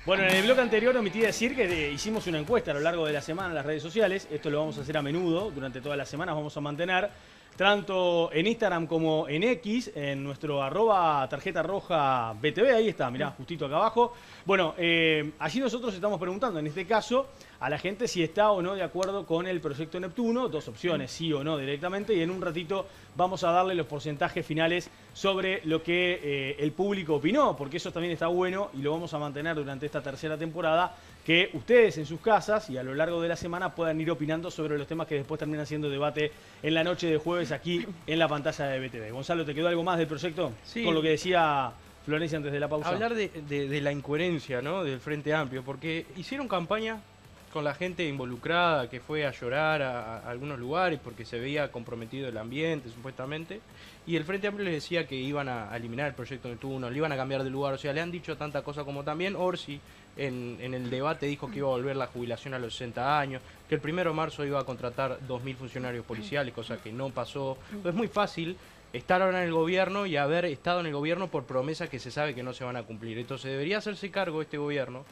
Bueno, en el bloque anterior omití decir que hicimos una encuesta a lo largo de la semana en las redes sociales. Esto lo vamos a hacer a menudo, durante todas las semanas vamos a mantener, tanto en Instagram como en X, en nuestro @tarjeta roja BTV, ahí está, mirá, justito acá abajo. Bueno, allí nosotros estamos preguntando, en este caso, a la gente si está o no de acuerdo con el proyecto Neptuno, dos opciones, sí o no directamente, y en un ratito vamos a darle los porcentajes finales sobre lo que el público opinó, porque eso también está bueno y lo vamos a mantener durante esta tercera temporada, que ustedes en sus casas y a lo largo de la semana puedan ir opinando sobre los temas que después terminan siendo debate en la noche de jueves aquí en la pantalla de BTV. Gonzalo, ¿te quedó algo más del proyecto? Sí. Con lo que decía Florencia antes de la pausa. Hablar de la incoherencia, ¿no?, del Frente Amplio, porque hicieron campaña con la gente involucrada que fue a llorar a algunos lugares porque se veía comprometido el ambiente, supuestamente, y el Frente Amplio les decía que iban a eliminar el proyecto Neptuno, le iban a cambiar de lugar, o sea, le han dicho tanta cosa, como también Orsi en el debate dijo que iba a volver la jubilación a los 60 años, que el 1 de marzo iba a contratar 2.000 funcionarios policiales, cosa que no pasó. Entonces es muy fácil estar ahora en el gobierno y haber estado en el gobierno por promesas que se sabe que no se van a cumplir. Entonces debería hacerse cargo este gobierno,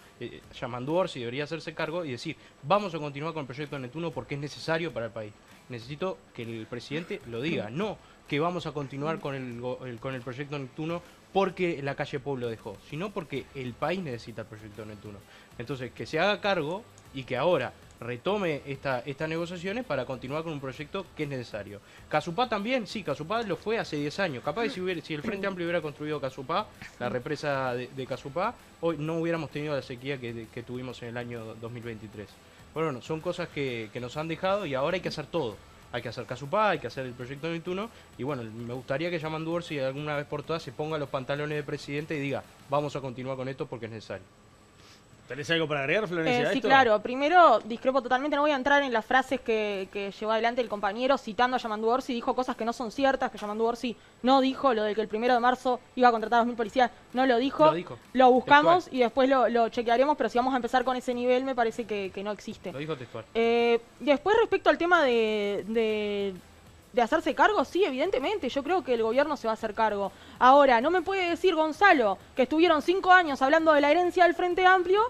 Yamandu Orsi debería hacerse cargo y decir, vamos a continuar con el proyecto Neptuno porque es necesario para el país. Necesito que el presidente lo diga, no que vamos a continuar con el proyecto Neptuno porque la calle Pueblo dejó, sino porque el país necesita el proyecto Neptuno. Entonces, que se haga cargo y que ahora retome estas negociaciones para continuar con un proyecto que es necesario. Casupá también, sí, Casupá lo fue hace 10 años. Capaz que si el Frente Amplio hubiera construido Casupá, la represa de Casupá, hoy no hubiéramos tenido la sequía que tuvimos en el año 2023. Bueno, son cosas que nos han dejado y ahora hay que hacer todo. Hay que hacer Casupá, hay que hacer el proyecto Neptuno y bueno, me gustaría que Yamandu Orsi alguna vez por todas se ponga los pantalones de presidente y diga, vamos a continuar con esto porque es necesario. ¿Tenés algo para agregar, Florencia, a Sí, esto? claro. Primero, discrepo totalmente. No voy a entrar en las frases que llevó adelante el compañero citando a Yamandu Orsi. Dijo cosas que no son ciertas, que Yamandu Orsi no dijo. Lo de que el 1 de marzo iba a contratar a 2.000 policías, no lo dijo. Lo dijo. Lo buscamos Textual. y después lo chequearemos, pero si vamos a empezar con ese nivel, me parece que no existe. Lo dijo textual. Después, respecto al tema de hacerse cargo, sí, evidentemente, yo creo que el gobierno se va a hacer cargo. Ahora, no me puede decir Gonzalo, que estuvieron 5 años hablando de la herencia del Frente Amplio,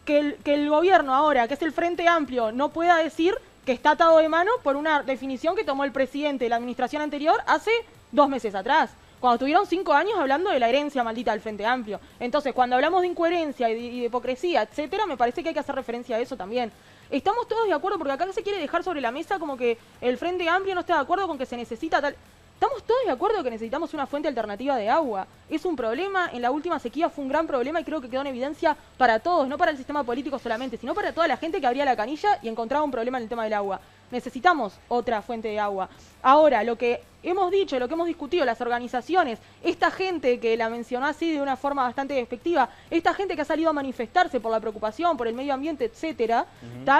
que el gobierno ahora, que es el Frente Amplio, no pueda decir que está atado de mano por una definición que tomó el presidente de la administración anterior hace 2 meses atrás, cuando estuvieron 5 años hablando de la herencia maldita del Frente Amplio. Entonces, cuando hablamos de incoherencia y de hipocresía, etcétera, me parece que hay que hacer referencia a eso también. Estamos todos de acuerdo, porque acá se quiere dejar sobre la mesa como que el Frente Amplio no está de acuerdo con que se necesita tal... Estamos todos de acuerdo que necesitamos una fuente alternativa de agua. Es un problema, en la última sequía fue un gran problema y creo que quedó en evidencia para todos, no para el sistema político solamente, sino para toda la gente que abría la canilla y encontraba un problema en el tema del agua. Necesitamos otra fuente de agua. Ahora, lo que hemos dicho, lo que hemos discutido, las organizaciones, esta gente que la mencionó así de una forma bastante despectiva, esta gente que ha salido a manifestarse por la preocupación, por el medio ambiente, etcétera,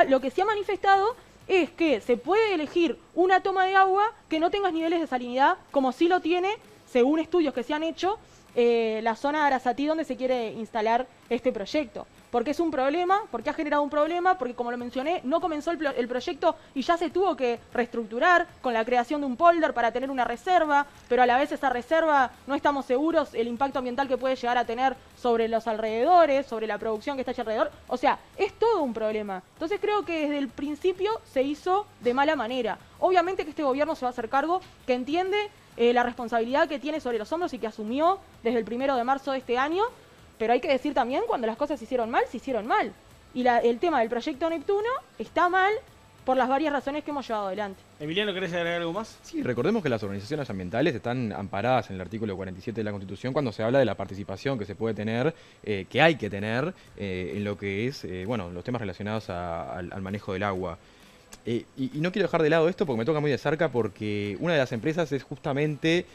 lo que se ha manifestado es que se puede elegir una toma de agua que no tenga niveles de salinidad, como sí lo tiene, según estudios que se han hecho, la zona de Arasatí donde se quiere instalar este proyecto. Porque es un problema, porque ha generado un problema, porque como lo mencioné, no comenzó el proyecto y ya se tuvo que reestructurar con la creación de un polder para tener una reserva, pero a la vez esa reserva no estamos seguros el impacto ambiental que puede llegar a tener sobre los alrededores, sobre la producción que está allí alrededor. O sea, es todo un problema. Entonces creo que desde el principio se hizo de mala manera. Obviamente que este gobierno se va a hacer cargo, que entiende la responsabilidad que tiene sobre los hombros y que asumió desde el 1 de marzo de este año, pero hay que decir también cuando las cosas se hicieron mal. Y el tema del proyecto Neptuno está mal por las varias razones que hemos llevado adelante. Emiliano, ¿querés agregar algo más? Sí, recordemos que las organizaciones ambientales están amparadas en el artículo 47 de la Constitución cuando se habla de la participación que se puede tener, que hay que tener en lo que es, bueno, los temas relacionados al manejo del agua. Y no quiero dejar de lado esto porque me toca muy de cerca, porque una de las empresas es justamente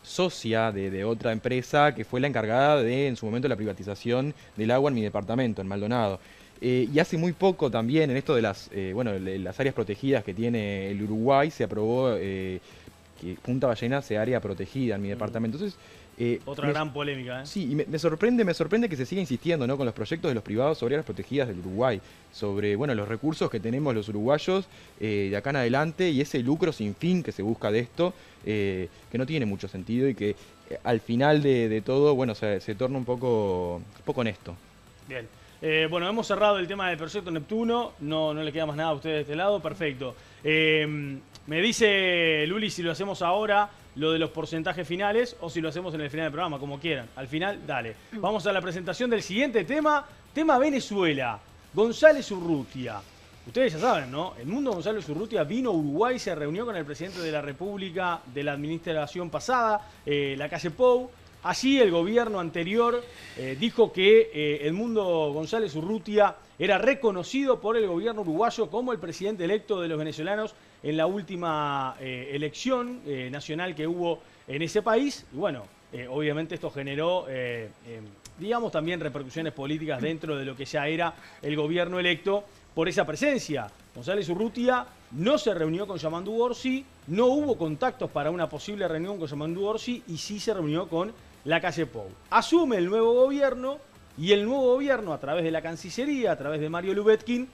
socia de otra empresa que fue la encargada de, en su momento, la privatización del agua en mi departamento, en Maldonado. Y hace muy poco también, en esto de las áreas protegidas que tiene el Uruguay, se aprobó que Punta Ballena sea área protegida en mi departamento. Entonces, Otra gran polémica, ¿eh? Sí, y me sorprende que se siga insistiendo, ¿no?, con los proyectos de los privados sobre áreas protegidas del Uruguay, sobre, bueno, los recursos que tenemos los uruguayos de acá en adelante y ese lucro sin fin que se busca de esto, que no tiene mucho sentido y que al final de todo, bueno, se torna un poco honesto. Bien. Bueno, hemos cerrado el tema del proyecto Neptuno, no le queda más nada a ustedes de este lado, perfecto. Me dice Luli si lo hacemos ahora, lo de los porcentajes finales, o si lo hacemos en el final del programa, como quieran. Al final, dale. Vamos a la presentación del siguiente tema, tema Venezuela. González Urrutia. Ustedes ya saben, ¿no? El Mundo González Urrutia vino a Uruguay, se reunió con el presidente de la República de la administración pasada, la calle Pou. Allí el gobierno anterior dijo que Edmundo González Urrutia era reconocido por el gobierno uruguayo como el presidente electo de los venezolanos en la última elección nacional que hubo en ese país. Y bueno, obviamente esto generó, digamos, también repercusiones políticas dentro de lo que ya era el gobierno electo por esa presencia. González Urrutia no se reunió con Yamandu Orsi, no hubo contactos para una posible reunión con Yamandu Orsi y sí se reunió con la calle Pou. Asume el nuevo gobierno y el nuevo gobierno, a través de la Cancillería, a través de Mario Lubetkin,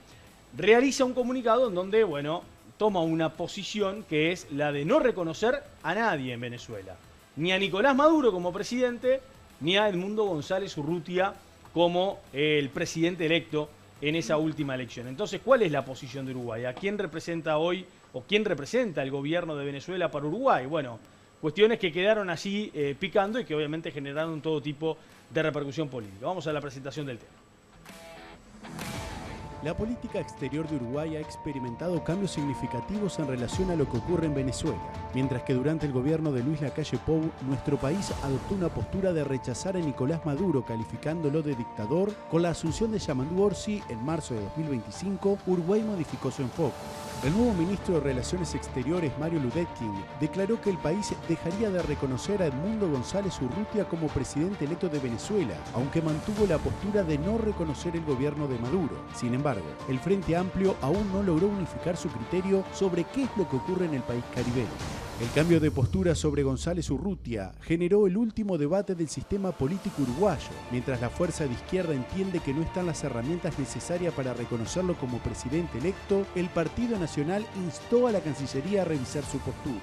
realiza un comunicado en donde, bueno, toma una posición que es la de no reconocer a nadie en Venezuela. Ni a Nicolás Maduro como presidente, ni a Edmundo González Urrutia como el presidente electo en esa última elección. Entonces, ¿cuál es la posición de Uruguay? ¿A quién representa hoy o quién representa el gobierno de Venezuela para Uruguay? Bueno, cuestiones que quedaron allí picando y que obviamente generaron todo tipo de repercusión política. Vamos a la presentación del tema. La política exterior de Uruguay ha experimentado cambios significativos en relación a lo que ocurre en Venezuela, mientras que durante el gobierno de Luis Lacalle Pou, nuestro país adoptó una postura de rechazar a Nicolás Maduro, calificándolo de dictador. Con la asunción de Yamandu Orsi en marzo de 2025, Uruguay modificó su enfoque. El nuevo ministro de Relaciones Exteriores, Mario Lubetkin, declaró que el país dejaría de reconocer a Edmundo González Urrutia como presidente electo de Venezuela, aunque mantuvo la postura de no reconocer el gobierno de Maduro. Sin embargo, el Frente Amplio aún no logró unificar su criterio sobre qué es lo que ocurre en el país caribeño. El cambio de postura sobre González Urrutia generó el último debate del sistema político uruguayo, mientras la fuerza de izquierda entiende que no están las herramientas necesarias para reconocerlo como presidente electo. El Partido Nacional instó a la Cancillería a revisar su postura.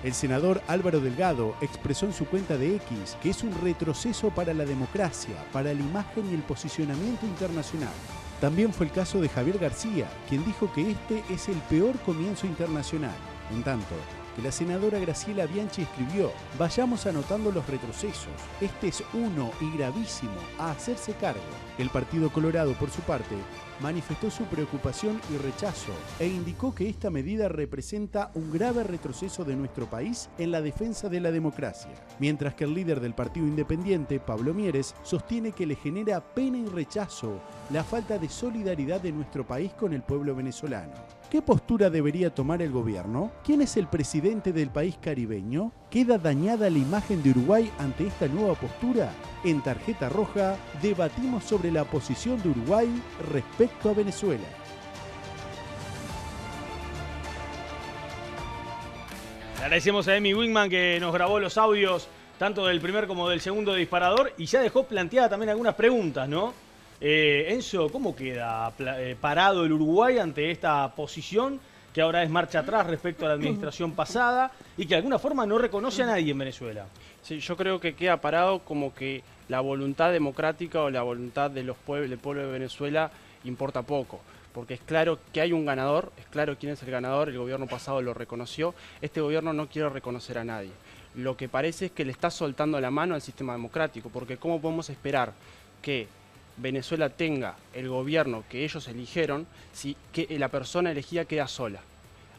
El senador Álvaro Delgado expresó en su cuenta de X que es un retroceso para la democracia, para la imagen y el posicionamiento internacional. También fue el caso de Javier García, quien dijo que este es el peor comienzo internacional. En tanto, que la senadora Graciela Bianchi escribió: vayamos anotando los retrocesos, este es uno y gravísimo, a hacerse cargo. El Partido Colorado, por su parte, manifestó su preocupación y rechazo e indicó que esta medida representa un grave retroceso de nuestro país en la defensa de la democracia, mientras que el líder del Partido Independiente, Pablo Mieres, sostiene que le genera pena y rechazo la falta de solidaridad de nuestro país con el pueblo venezolano. ¿Qué postura debería tomar el gobierno? ¿Quién es el presidente del país caribeño? ¿Queda dañada la imagen de Uruguay ante esta nueva postura? En Tarjeta Roja debatimos sobre la posición de Uruguay respecto a Venezuela. Le agradecemos a Emi Wingman que nos grabó los audios tanto del primer como del segundo disparador y ya dejó planteada también algunas preguntas, ¿no? Enzo, ¿cómo queda parado el Uruguay ante esta posición que ahora es marcha atrás respecto a la administración pasada y que de alguna forma no reconoce a nadie en Venezuela? Sí, yo creo que queda parado como que la voluntad democrática o la voluntad de del pueblo de Venezuela importa poco, porque es claro que hay un ganador, es claro quién es el ganador, el gobierno pasado lo reconoció, este gobierno no quiere reconocer a nadie. Lo que parece es que le está soltando la mano al sistema democrático, porque ¿cómo podemos esperar que Venezuela tenga el gobierno que ellos eligieron si que la persona elegida queda sola?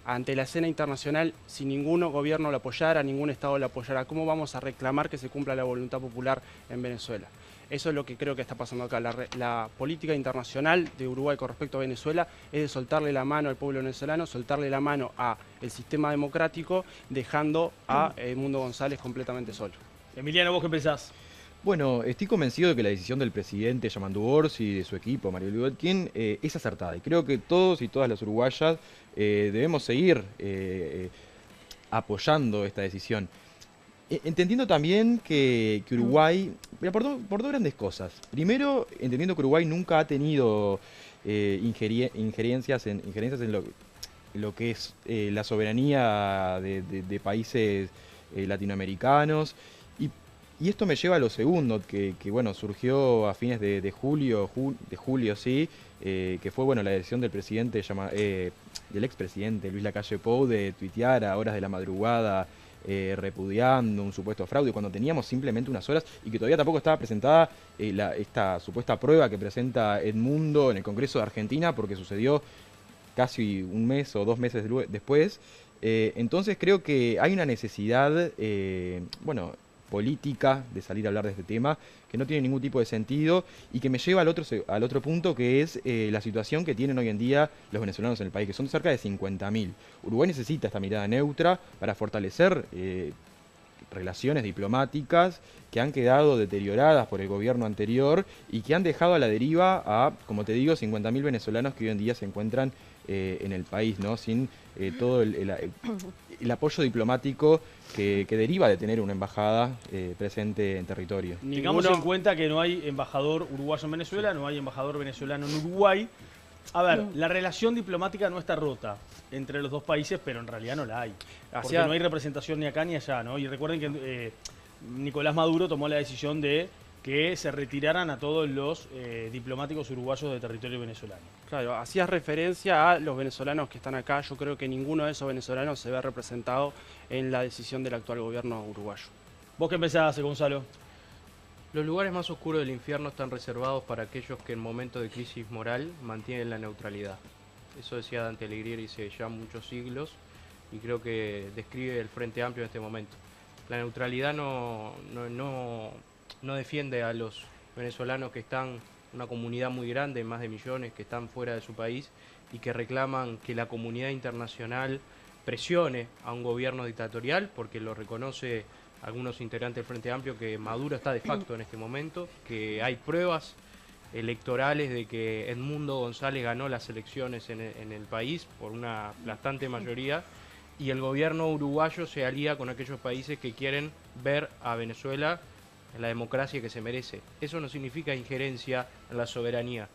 Ante la escena internacional, si ningún gobierno lo apoyara, ningún Estado lo apoyara, ¿cómo vamos a reclamar que se cumpla la voluntad popular en Venezuela? Eso es lo que creo que está pasando acá. La política internacional de Uruguay con respecto a Venezuela es de soltarle la mano al pueblo venezolano, soltarle la mano al sistema democrático, dejando a Edmundo González completamente solo. Emiliano, ¿vos qué pensás? Bueno, estoy convencido de que la decisión del presidente Yamandu Orsi y de su equipo, Mario Lubetkin, es acertada. Y creo que todos y todas las uruguayas debemos seguir apoyando esta decisión. Entendiendo también que Uruguay, por dos grandes cosas. Primero, entendiendo que Uruguay nunca ha tenido injerencias en lo que es la soberanía de países latinoamericanos. Y esto me lleva a lo segundo, que bueno, surgió a fines de julio, sí, que fue bueno la decisión del presidente, del expresidente Luis Lacalle Pou de tuitear a horas de la madrugada repudiando un supuesto fraude, cuando teníamos simplemente unas horas y que todavía tampoco estaba presentada esta supuesta prueba que presenta Edmundo en el Congreso de Argentina, porque sucedió casi un mes o 2 meses después. Entonces creo que hay una necesidad, política de salir a hablar de este tema, que no tiene ningún tipo de sentido y que me lleva al otro punto, que es la situación que tienen hoy en día los venezolanos en el país, que son cerca de 50.000. Uruguay necesita esta mirada neutra para fortalecer relaciones diplomáticas que han quedado deterioradas por el gobierno anterior y que han dejado a la deriva a, como te digo, 50.000 venezolanos que hoy en día se encuentran en el país, ¿no? Sin todo el apoyo diplomático que deriva de tener una embajada presente en territorio. Tengamos en cuenta que no hay embajador uruguayo en Venezuela, no hay embajador venezolano en Uruguay. A ver, la relación diplomática no está rota entre los dos países, pero en realidad no la hay. Porque no hay representación ni acá ni allá, ¿no? Y recuerden que Nicolás Maduro tomó la decisión de que se retiraran a todos los diplomáticos uruguayos de territorio venezolano. Claro, hacías referencia a los venezolanos que están acá. Yo creo que ninguno de esos venezolanos se ve representado en la decisión del actual gobierno uruguayo. ¿Vos qué pensás, Gonzalo? Los lugares más oscuros del infierno están reservados para aquellos que en momentos de crisis moral mantienen la neutralidad. Eso decía Dante Alighieri hace ya muchos siglos y creo que describe el Frente Amplio en este momento. La neutralidad no defiende a los venezolanos que están, una comunidad muy grande, más de millones, que están fuera de su país y que reclaman que la comunidad internacional presione a un gobierno dictatorial, porque lo reconoce algunos integrantes del Frente Amplio, que Maduro está de facto en este momento, que hay pruebas electorales de que Edmundo González ganó las elecciones en el país por una aplastante mayoría, y el gobierno uruguayo se alía con aquellos países que quieren ver a Venezuela en la democracia que se merece. Eso no significa injerencia en la soberanía,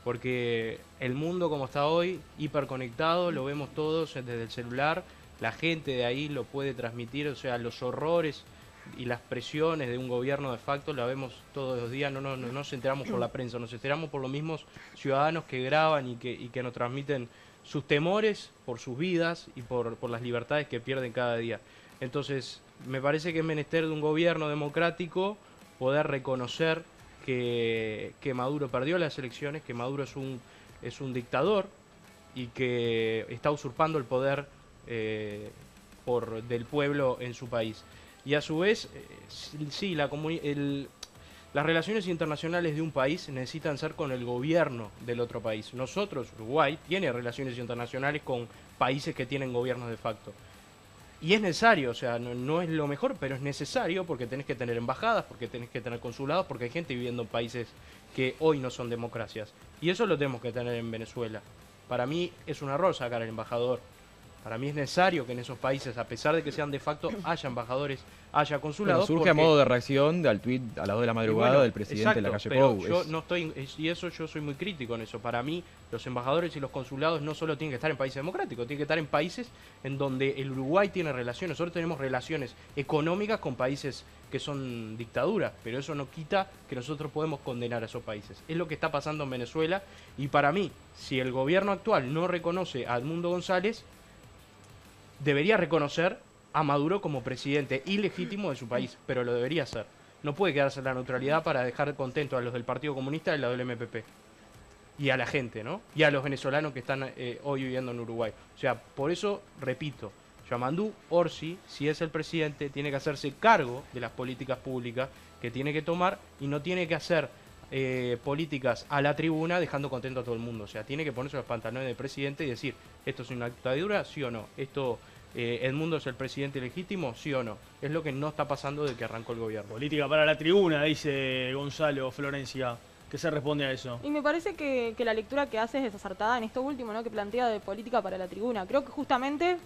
porque el mundo como está hoy, hiperconectado, lo vemos todos desde el celular, la gente de ahí lo puede transmitir, o sea, los horrores y las presiones de un gobierno de facto la vemos todos los días, no nos enteramos por la prensa, nos enteramos por los mismos ciudadanos que graban y que nos transmiten sus temores por sus vidas y por las libertades que pierden cada día. Entonces, me parece que es menester de un gobierno democrático poder reconocer que Maduro perdió las elecciones, que Maduro es un dictador y que está usurpando el poder del pueblo en su país. Y a su vez, sí, las relaciones internacionales de un país necesitan ser con el gobierno del otro país. Nosotros, Uruguay, tiene relaciones internacionales con países que tienen gobiernos de facto. Y es necesario, o sea, no es lo mejor, pero es necesario porque tenés que tener embajadas, porque tenés que tener consulados, porque hay gente viviendo en países que hoy no son democracias. Y eso lo tenemos que tener en Venezuela. Para mí es un error sacar al embajador. Para mí es necesario que en esos países, a pesar de que sean de facto, haya embajadores, haya consulados. Bueno, surge a modo de reacción al tuit a las 2 de la madrugada del presidente de Lacalle Pou. Yo no estoy, y eso yo soy muy crítico en eso. Para mí, los embajadores y los consulados no solo tienen que estar en países democráticos, tienen que estar en países en donde el Uruguay tiene relaciones. Nosotros tenemos relaciones económicas con países que son dictaduras, pero eso no quita que nosotros podemos condenar a esos países. Es lo que está pasando en Venezuela, y para mí, si el gobierno actual no reconoce a Edmundo González, debería reconocer a Maduro como presidente ilegítimo de su país, pero lo debería hacer. No puede quedarse en la neutralidad para dejar contento a los del Partido Comunista y a los del MPP. Y a la gente, ¿no? Y a los venezolanos que están hoy viviendo en Uruguay. O sea, por eso, repito, Yamandú Orsi, si es el presidente, tiene que hacerse cargo de las políticas públicas que tiene que tomar y no tiene que hacer políticas a la tribuna dejando contento a todo el mundo. O sea, tiene que ponerse los pantalones del presidente y decir, ¿esto es una dictadura? ¿Sí o no? ¿Esto Edmundo es el presidente legítimo? ¿Sí o no? Es lo que no está pasando desde que arrancó el gobierno. Política para la tribuna, dice Gonzalo Florencia. ¿Qué se responde a eso? Y me parece que la lectura que hace es desacertada en esto último, ¿no? Que plantea de política para la tribuna. Creo que justamente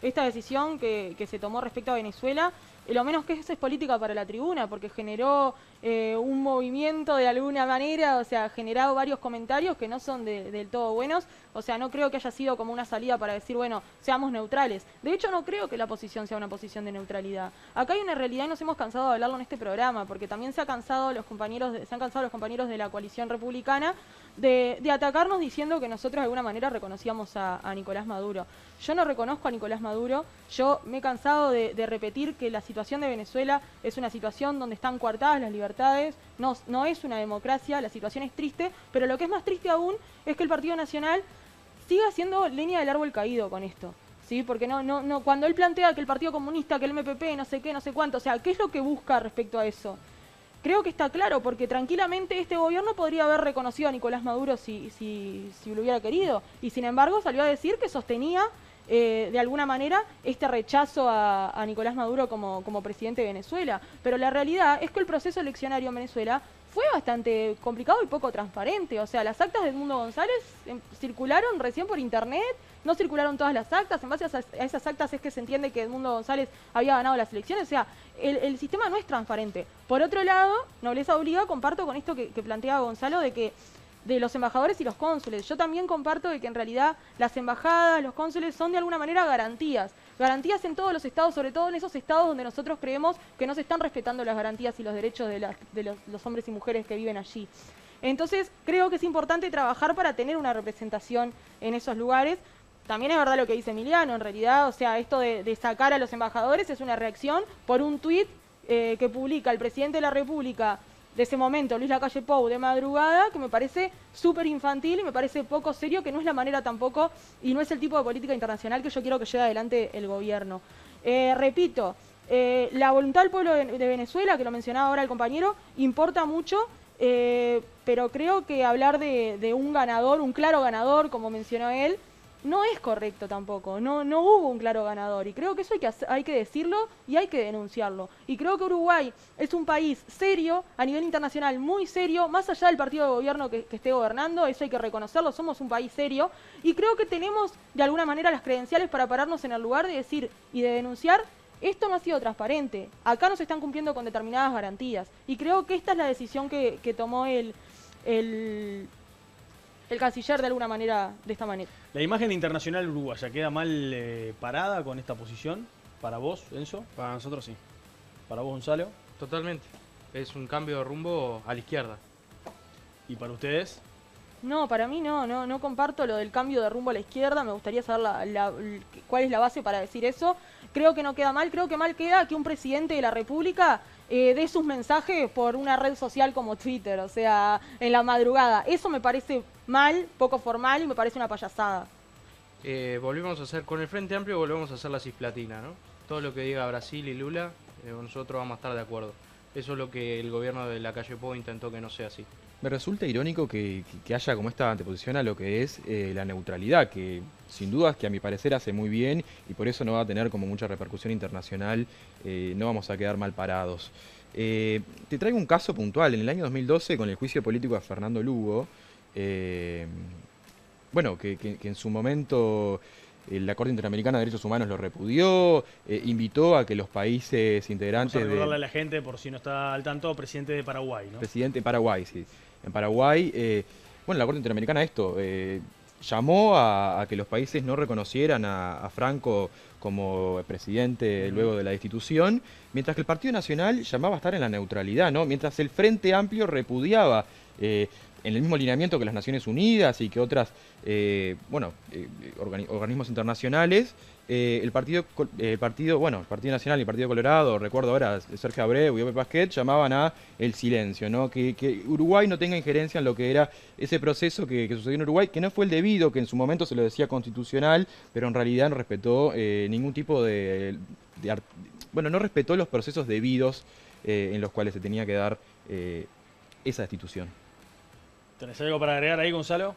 esta decisión que se tomó respecto a Venezuela lo menos que es política para la tribuna, porque generó un movimiento de alguna manera, o sea, ha generado varios comentarios que no son del todo buenos, o sea, no creo que haya sido como una salida para decir, bueno, seamos neutrales. De hecho, no creo que la posición sea una posición de neutralidad. Acá hay una realidad y nos hemos cansado de hablarlo en este programa, porque también se han cansado los compañeros de la coalición republicana de atacarnos diciendo que nosotros de alguna manera reconocíamos a Nicolás Maduro. Yo no reconozco a Nicolás Maduro, yo me he cansado de repetir que la situación de Venezuela es una situación donde están coartadas las libertades, no es una democracia, la situación es triste, pero lo que es más triste aún es que el Partido Nacional siga siendo leña del árbol caído con esto. ¿Sí? Porque cuando él plantea que el Partido Comunista, que el MPP, no sé qué, no sé cuánto, o sea, ¿qué es lo que busca respecto a eso? Creo que está claro, porque tranquilamente este gobierno podría haber reconocido a Nicolás Maduro si lo hubiera querido, y sin embargo salió a decir que sostenía de alguna manera este rechazo a Nicolás Maduro como presidente de Venezuela. Pero la realidad es que el proceso eleccionario en Venezuela fue bastante complicado y poco transparente. O sea, las actas de Edmundo González circularon recién por internet, no circularon todas las actas, en base a esas actas es que se entiende que Edmundo González había ganado las elecciones, o sea, el sistema no es transparente. Por otro lado, Nobleza Obliga, comparto con esto que planteaba Gonzalo, de los embajadores y los cónsules. Yo también comparto de que en realidad las embajadas, los cónsules son de alguna manera garantías en todos los estados, sobre todo en esos estados donde nosotros creemos que no se están respetando las garantías y los derechos de los hombres y mujeres que viven allí. Entonces, creo que es importante trabajar para tener una representación en esos lugares. También es verdad lo que dice Emiliano, en realidad, o sea, esto de sacar a los embajadores es una reacción por un tuit que publica el presidente de la República de ese momento, Luis Lacalle Pou, de madrugada, que me parece súper infantil y me parece poco serio, que no es la manera tampoco y no es el tipo de política internacional que yo quiero que lleve adelante el gobierno. Repito, la voluntad del pueblo de Venezuela, que lo mencionaba ahora el compañero, importa mucho, pero creo que hablar de un ganador, un claro ganador, como mencionó él, no es correcto tampoco, no hubo un claro ganador y creo que eso hay que decirlo y hay que denunciarlo. Y creo que Uruguay es un país serio, a nivel internacional muy serio, más allá del partido de gobierno que esté gobernando, eso hay que reconocerlo, somos un país serio y creo que tenemos de alguna manera las credenciales para pararnos en el lugar de decir y de denunciar: esto no ha sido transparente, acá no se están cumpliendo con determinadas garantías y creo que esta es la decisión que tomó el canciller de alguna manera, de esta manera. ¿La imagen internacional uruguaya queda mal parada con esta posición? ¿Para vos, Enzo? Para nosotros sí. ¿Para vos, Gonzalo? Totalmente. Es un cambio de rumbo a la izquierda. ¿Y para ustedes? No, para mí no comparto lo del cambio de rumbo a la izquierda, me gustaría saber cuál es la base para decir eso. Creo que no queda mal, creo que mal queda que un presidente de la República dé sus mensajes por una red social como Twitter, o sea, en la madrugada. Eso me parece mal, poco formal y me parece una payasada. Volvemos a hacer, con el Frente Amplio volvemos a hacer la cisplatina, ¿no? Todo lo que diga Brasil y Lula, nosotros vamos a estar de acuerdo. Eso es lo que el gobierno de Lacalle Pou intentó que no sea así. Me resulta irónico que haya como esta anteposición a lo que es la neutralidad, que sin dudas que a mi parecer hace muy bien y por eso no va a tener como mucha repercusión internacional, no vamos a quedar mal parados. Te traigo un caso puntual. En el año 2012, con el juicio político a Fernando Lugo, bueno, que en su momento la Corte Interamericana de Derechos Humanos lo repudió, invitó a que los países integrantes... Vamos a recordarle a la gente, por si no está al tanto, presidente de Paraguay, ¿no? Presidente de Paraguay, sí. En Paraguay, bueno, la Corte Interamericana llamó a que los países no reconocieran a Franco como presidente luego de la destitución, mientras que el Partido Nacional llamaba a estar en la neutralidad, ¿no? Mientras el Frente Amplio repudiaba en el mismo lineamiento que las Naciones Unidas y que otras organismos internacionales, el Partido Nacional y el Partido Colorado, recuerdo ahora Sergio Abreu y Ope Pasquet, llamaban a el silencio, ¿no? Que Uruguay no tenga injerencia en lo que era ese proceso que sucedió en Uruguay, que no fue el debido, que en su momento se lo decía constitucional, pero en realidad no respetó ningún tipo no respetó los procesos debidos en los cuales se tenía que dar esa destitución. ¿Tenés algo para agregar ahí, Gonzalo?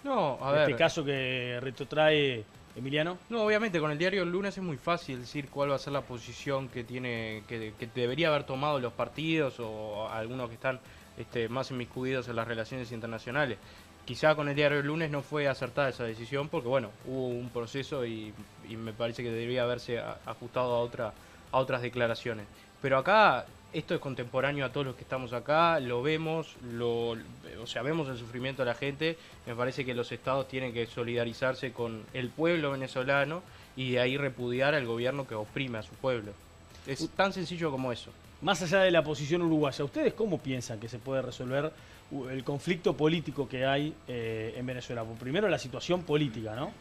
No, a ver. Este caso que retrotrae Emiliano. No, obviamente con el diario El Lunes es muy fácil decir cuál va a ser la posición que debería haber tomado los partidos o algunos que están más inmiscuidos en las relaciones internacionales. Quizá con el diario El Lunes no fue acertada esa decisión porque bueno, hubo un proceso y me parece que debería haberse ajustado a otras declaraciones. Pero acá esto es contemporáneo a todos los que estamos acá, lo vemos, o sea, vemos el sufrimiento de la gente. Me parece que los estados tienen que solidarizarse con el pueblo venezolano y de ahí repudiar al gobierno que oprime a su pueblo. Es tan sencillo como eso. Más allá de la posición uruguaya, ¿ustedes cómo piensan que se puede resolver el conflicto político que hay en Venezuela? Primero la situación política, ¿no?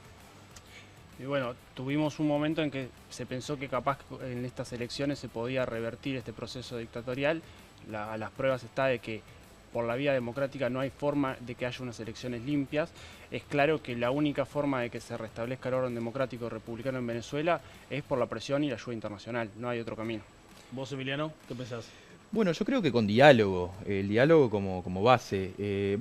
Y bueno, tuvimos un momento en que se pensó que capaz en estas elecciones se podía revertir este proceso dictatorial. A las pruebas está de que por la vía democrática no hay forma de que haya unas elecciones limpias. Es claro que la única forma de que se restablezca el orden democrático republicano en Venezuela es por la presión y la ayuda internacional, no hay otro camino. ¿Vos, Emiliano, qué pensás? Bueno, yo creo que con diálogo, el diálogo como base.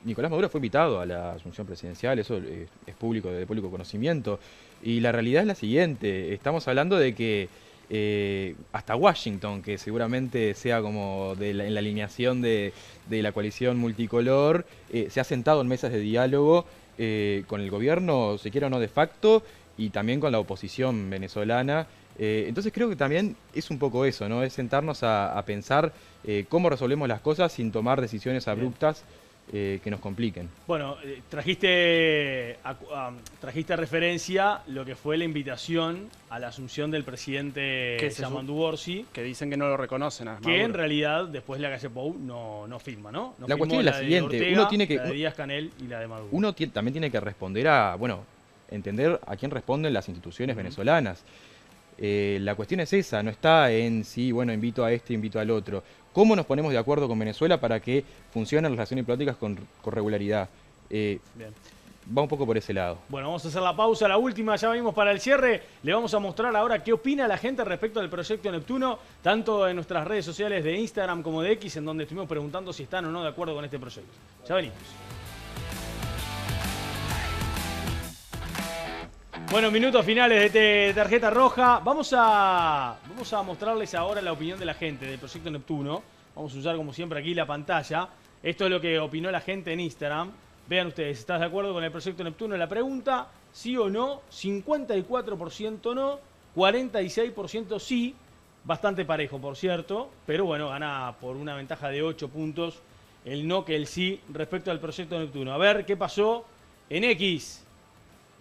Nicolás Maduro fue invitado a la asunción presidencial, eso es público, de público conocimiento. Y la realidad es la siguiente, estamos hablando de que hasta Washington, que seguramente sea como en la alineación de la coalición multicolor, se ha sentado en mesas de diálogo con el gobierno, se quiera o no de facto, y también con la oposición venezolana. Entonces creo que también es un poco eso, ¿no? Es sentarnos a pensar cómo resolvemos las cosas sin tomar decisiones abruptas que nos compliquen. Bueno, trajiste referencia lo que fue la invitación a la asunción del presidente Yamandu Orsi, que dicen que no lo reconocen a Maduro. Que en realidad después la calle Pou no firma, ¿no? La cuestión es la siguiente, Ortega, uno tiene que... la de Díaz-Canel y la de Maduro. Uno también tiene que responder entender a quién responden las instituciones venezolanas. La cuestión es esa, no está en sí, bueno, invito a este, invito al otro. ¿Cómo nos ponemos de acuerdo con Venezuela para que funcionen las relaciones diplomáticas con regularidad? Bien. Va un poco por ese lado. Bueno, vamos a hacer la pausa, la última, ya venimos para el cierre. Le vamos a mostrar ahora qué opina la gente respecto al proyecto Neptuno, tanto en nuestras redes sociales de Instagram como de X, en donde estuvimos preguntando si están o no de acuerdo con este proyecto. Ya venimos. Bueno, minutos finales de Tarjeta Roja. Vamos a mostrarles ahora la opinión de la gente del proyecto Neptuno. Vamos a usar como siempre aquí la pantalla. Esto es lo que opinó la gente en Instagram. Vean ustedes, ¿estás de acuerdo con el proyecto Neptuno? La pregunta, sí o no, 54% no, 46% sí. Bastante parejo, por cierto. Pero bueno, gana por una ventaja de 8 puntos el no que el sí respecto al proyecto Neptuno. A ver qué pasó en X.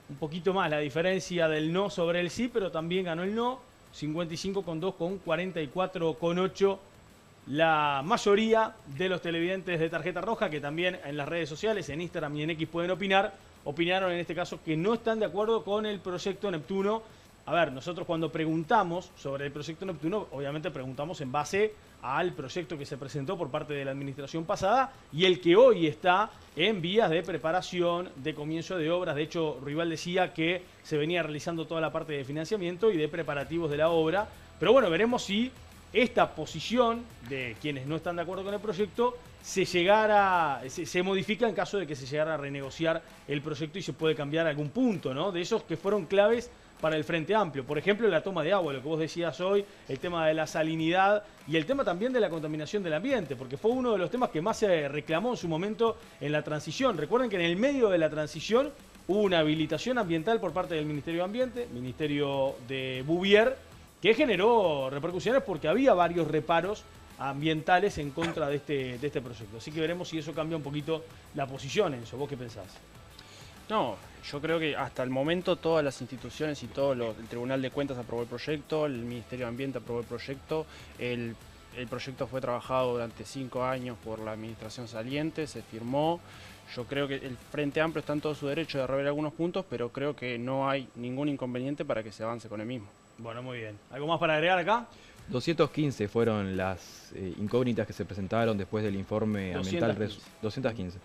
Un poquito más la diferencia del no sobre el sí, pero también ganó el no, 55,2 con 44,8. La mayoría de los televidentes de Tarjeta Roja, que también en las redes sociales, en Instagram y en X pueden opinar, opinaron en este caso que no están de acuerdo con el proyecto Neptuno. A ver, nosotros cuando preguntamos sobre el proyecto Neptuno, obviamente preguntamos en base al proyecto que se presentó por parte de la administración pasada y el que hoy está en vías de preparación, de comienzo de obras. De hecho, Rival decía que se venía realizando toda la parte de financiamiento y de preparativos de la obra. Pero bueno, veremos si esta posición de quienes no están de acuerdo con el proyecto se modifica en caso de que se llegara a renegociar el proyecto y se puede cambiar algún punto, ¿no? De esos que fueron claves para el Frente Amplio. Por ejemplo, la toma de agua, lo que vos decías hoy, el tema de la salinidad y el tema también de la contaminación del ambiente, porque fue uno de los temas que más se reclamó en su momento en la transición. Recuerden que en el medio de la transición hubo una habilitación ambiental por parte del Ministerio de Ambiente, Ministerio de Bouvier, que generó repercusiones porque había varios reparos ambientales en contra de este proyecto. Así que veremos si eso cambia un poquito la posición, Enzo. ¿Vos qué pensás? No, yo creo que hasta el momento todas las instituciones y el Tribunal de Cuentas aprobó el proyecto, el Ministerio de Ambiente aprobó el proyecto, el proyecto fue trabajado durante 5 años por la administración saliente, se firmó. Yo creo que el Frente Amplio está en todo su derecho de rever algunos puntos, pero creo que no hay ningún inconveniente para que se avance con el mismo. Bueno, muy bien. ¿Algo más para agregar acá? 215 fueron las incógnitas que se presentaron después del informe ambiental. 215.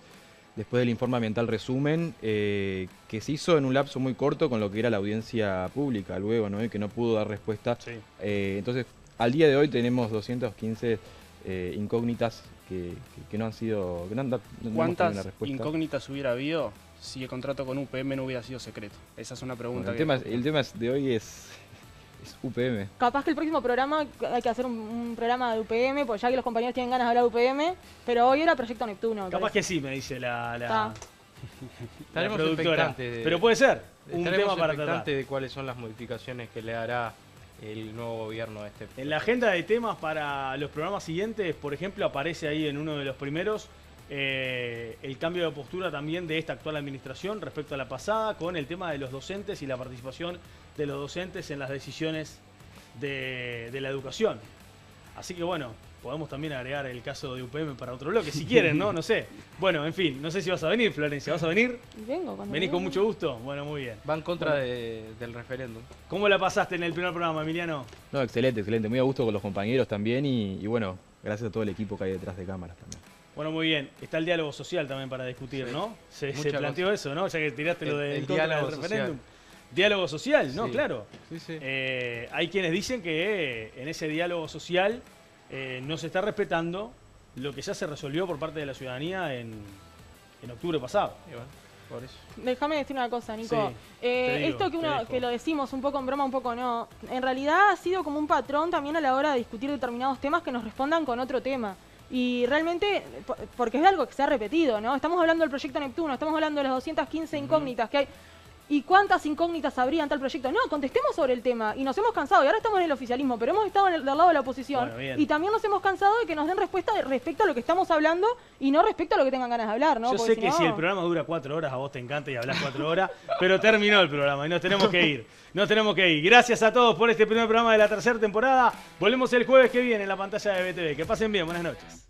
Después del informe ambiental resumen, que se hizo en un lapso muy corto con lo que era la audiencia pública luego, ¿no? Y que no pudo dar respuesta. Sí. Entonces, al día de hoy tenemos 215 incógnitas que no han sido... ¿Cuántas incógnitas hubiera habido si el contrato con UPM no hubiera sido secreto? Esa es una pregunta. Bueno, el tema de hoy es UPM. Capaz que el próximo programa hay que hacer un programa de UPM, porque ya que los compañeros tienen ganas de hablar de UPM, pero hoy era Proyecto Neptuno. Capaz que sí, me dice la Estaremos productora. expectantes pero puede ser un tema para tratar. De cuáles son las modificaciones que le hará el nuevo gobierno de este. En la agenda de temas para los programas siguientes, por ejemplo, aparece ahí en uno de los primeros el cambio de postura también de esta actual administración respecto a la pasada, con el tema de los docentes y la participación de los docentes en las decisiones de la educación. Así que bueno, podemos también agregar el caso de UPM para otro bloque, si quieren, ¿no? No sé. Bueno, en fin, no sé si vas a venir, Florencia. ¿Vas a venir? Vengo cuando ¿Venís con venga. mucho gusto? Bueno, muy bien. Va en contra del referéndum. ¿Cómo la pasaste en el primer programa, Emiliano? No, excelente, excelente. Muy a gusto con los compañeros también y bueno, gracias a todo el equipo que hay detrás de cámaras también. Bueno, muy bien. Está el diálogo social también para discutir, Sí. ¿no? Se Muchas planteó eso, ¿no? Ya que tiraste lo El del contra del diálogo referéndum. Diálogo social, ¿no? Sí. Claro. Sí, sí. Hay quienes dicen que en ese diálogo social no se está respetando lo que ya se resolvió por parte de la ciudadanía en octubre pasado. Y bueno, por eso. Déjame decir una cosa, Nico. Sí, te digo, Esto que te dejo. que lo decimos un poco en broma, un poco no, en realidad ha sido como un patrón también a la hora de discutir determinados temas que nos respondan con otro tema. Y realmente, porque es algo que se ha repetido, ¿no? Estamos hablando del proyecto Neptuno, estamos hablando de las 215 incógnitas que hay. ¿Y cuántas incógnitas habría en tal proyecto? No, contestemos sobre el tema. Y nos hemos cansado, y ahora estamos en el oficialismo, pero hemos estado del lado de la oposición. Bueno, bien. Y también nos hemos cansado de que nos den respuesta respecto a lo que estamos hablando y no respecto a lo que tengan ganas de hablar, ¿no? Yo Porque sé que si el programa dura 4 horas, a vos te encanta y hablas 4 horas, pero terminó el programa y nos tenemos que ir. Nos tenemos que ir. Gracias a todos por este primer programa de la tercera temporada. Volvemos el jueves que viene en la pantalla de BTV. Que pasen bien, buenas noches.